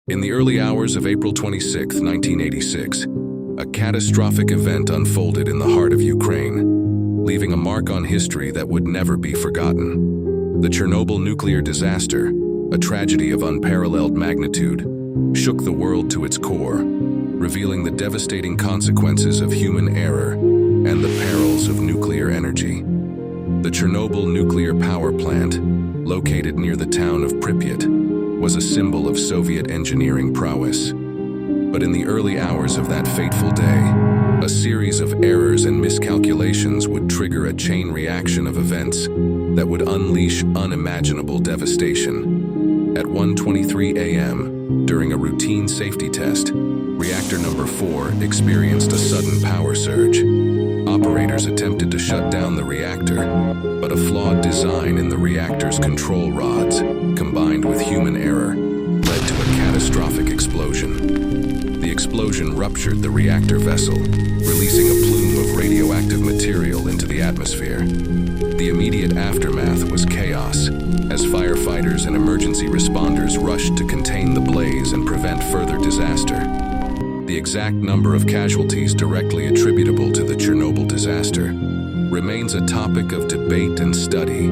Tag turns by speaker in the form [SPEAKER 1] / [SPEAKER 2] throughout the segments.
[SPEAKER 1] In the early hours of April 26, 1986, a catastrophic event unfolded in the heart of Ukraine, leaving a mark on history that would never be forgotten. The Chernobyl nuclear disaster, a tragedy of unparalleled magnitude, shook the world to its core, revealing the devastating consequences of human error and the perils of nuclear energy. The Chernobyl nuclear power plant, located near the town of Pripyat, was a symbol of Soviet engineering prowess. But in the early hours of that fateful day, a series of errors and miscalculations would trigger a chain reaction of events that would unleash unimaginable devastation. At 1:23 a.m., during a routine safety test, reactor number 4 experienced a sudden power surge. Operators attempted to shut down the reactor, but a flawed design in the reactor's control rods, combined with human error, led to a catastrophic explosion. The explosion ruptured the reactor vessel, releasing a plume of radioactive material into the atmosphere. The immediate aftermath was chaos, as firefighters and emergency responders rushed to contain the blaze and prevent further disaster. The exact number of casualties directly attributable to the Chernobyl disaster remains a topic of debate and study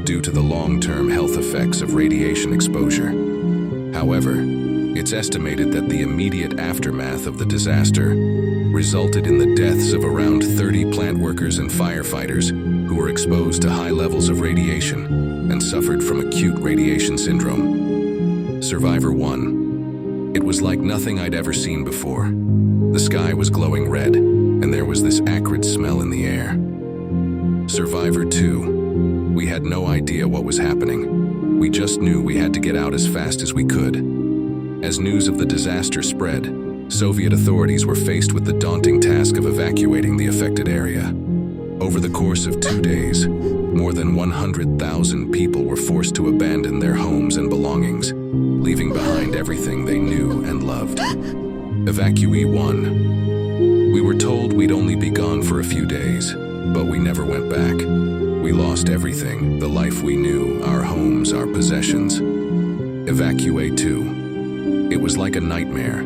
[SPEAKER 1] due to the long-term health effects of radiation exposure. However, it's estimated that the immediate aftermath of the disaster resulted in the deaths of around 30 plant workers and firefighters who were exposed to high levels of radiation and suffered from acute radiation syndrome. Survivor 1. It was like nothing I'd ever seen before. The sky was glowing red, and there was this acrid smell in the air. Survivor 2. We had no idea what was happening. We just knew we had to get out as fast as we could. As news of the disaster spread, Soviet authorities were faced with the daunting task of evacuating the affected area. Over the course of 2 days, more than 100,000 people were forced to abandon their homes and belongings, leaving behind everything they knew and loved. Evacuee 1. We were told we'd only be gone for a few days, but we never went back. We lost everything, the life we knew, our homes, our possessions. Evacuee 2. It was like a nightmare.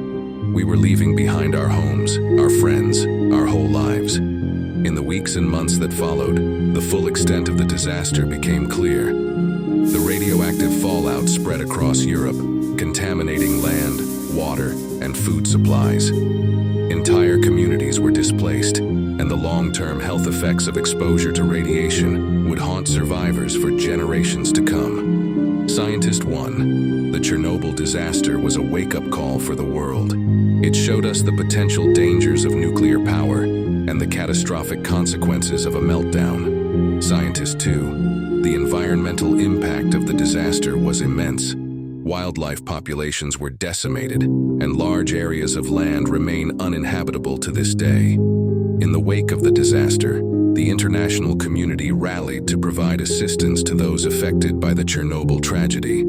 [SPEAKER 1] We were leaving behind our homes, our friends, our whole lives. In the weeks and months that followed, the full extent of the disaster became clear. The radioactive fallout spread across Europe, contaminating land, water, and food supplies. Entire communities were displaced, and the long-term health effects of exposure to radiation would haunt survivors for generations to come. Scientist 1. The Chernobyl disaster was a wake-up call for the world. It showed us the potential dangers of nuclear power and the catastrophic consequences of a meltdown. Scientist 2. The environmental impact of the disaster was immense. Wildlife populations were decimated, and large areas of land remain uninhabitable to this day. In the wake of the disaster, the international community rallied to provide assistance to those affected by the Chernobyl tragedy.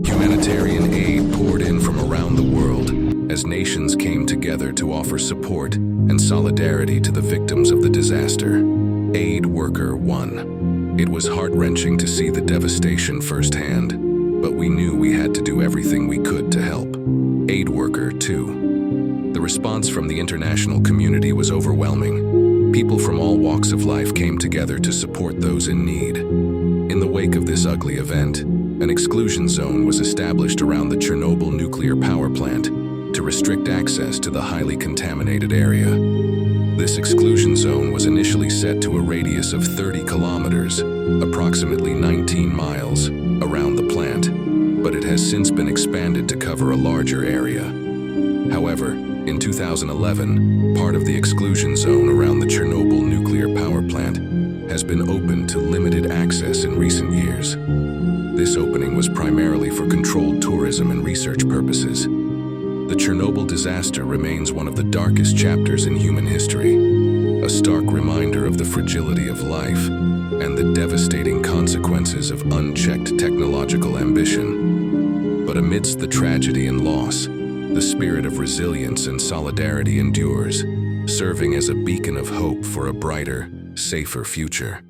[SPEAKER 1] Humanitarian aid poured in from around the world as nations came together to offer support and solidarity to the victims of the disaster. Aid Worker 1. It was heart-wrenching to see the devastation firsthand, but we knew we had to do everything we could to help. Aid Worker 2. The response from the international community was overwhelming. People from all walks of life came together to support those in need. In the wake of this ugly event, an exclusion zone was established around the Chernobyl nuclear power plant to restrict access to the highly contaminated area. This exclusion zone was initially set to a radius of 30 kilometers, approximately 19 miles, around the plant, but it has since been expanded to cover a larger area. However, in 2011, part of the exclusion zone around the Chernobyl nuclear power plant has been opened to limited access in recent years. This opening was primarily for controlled tourism and research purposes. The Chernobyl disaster remains one of the darkest chapters in human history, a stark reminder of the fragility of life and the devastating consequences of unchecked technological ambition. But amidst the tragedy and loss, the spirit of resilience and solidarity endures, serving as a beacon of hope for a brighter, safer future.